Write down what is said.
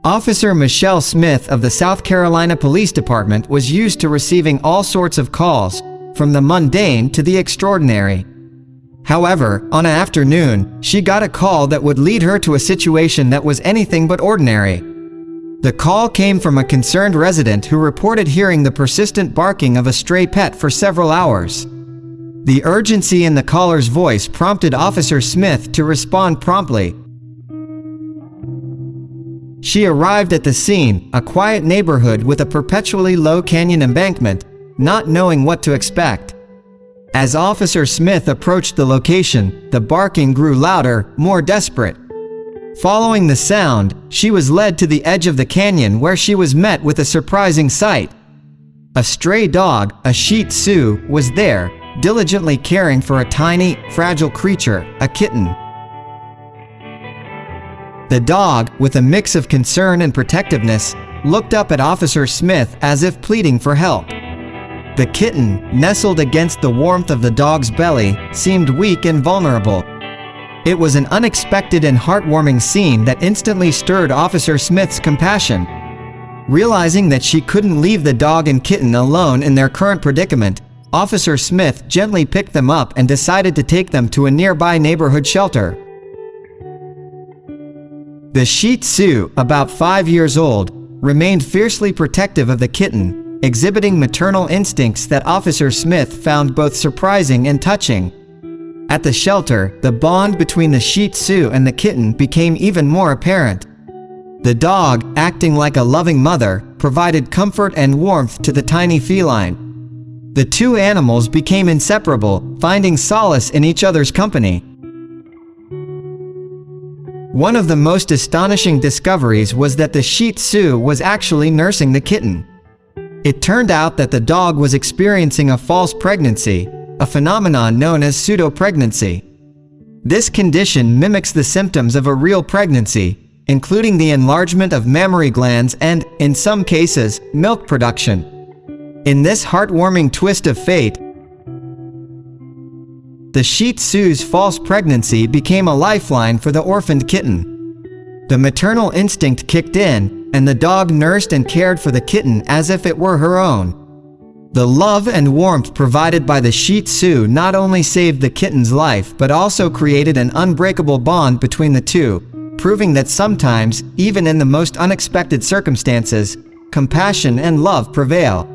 Officer Michelle Smith of the South Carolina Police Department was used to receiving all sorts of calls, from the mundane to the extraordinary. However, on an afternoon, she got a call that would lead her to a situation that was anything but ordinary. The call came from a concerned resident who reported hearing the persistent barking of a stray pet for several hours. The urgency in the caller's voice prompted Officer Smith to respond promptly. She arrived at the scene, a quiet neighborhood with a perpetually low canyon embankment, not knowing what to expect. As Officer Smith approached the location, the barking grew louder, more desperate. Following the sound, she was led to the edge of the canyon where she was met with a surprising sight. A stray dog, a Shih Tzu, was there, diligently caring for a tiny, fragile creature, a kitten. The dog, with a mix of concern and protectiveness, looked up at Officer Smith as if pleading for help. The kitten, nestled against the warmth of the dog's belly, seemed weak and vulnerable. It was an unexpected and heartwarming scene that instantly stirred Officer Smith's compassion. Realizing that she couldn't leave the dog and kitten alone in their current predicament, Officer Smith gently picked them up and decided to take them to a nearby neighborhood shelter. The Shih Tzu, about 5 years old, remained fiercely protective of the kitten, exhibiting maternal instincts that Officer Smith found both surprising and touching. At the shelter, the bond between the Shih Tzu and the kitten became even more apparent. The dog, acting like a loving mother, provided comfort and warmth to the tiny feline. The two animals became inseparable, finding solace in each other's company. One of the most astonishing discoveries was that the Shih Tzu was actually nursing the kitten. It turned out that the dog was experiencing a false pregnancy, a phenomenon known as pseudo-pregnancy. This condition mimics the symptoms of a real pregnancy, including the enlargement of mammary glands and, in some cases, milk production. In this heartwarming twist of fate, the Shih Tzu's false pregnancy became a lifeline for the orphaned kitten. The maternal instinct kicked in, and the dog nursed and cared for the kitten as if it were her own. The love and warmth provided by the Shih Tzu not only saved the kitten's life but also created an unbreakable bond between the two, proving that sometimes, even in the most unexpected circumstances, compassion and love prevail.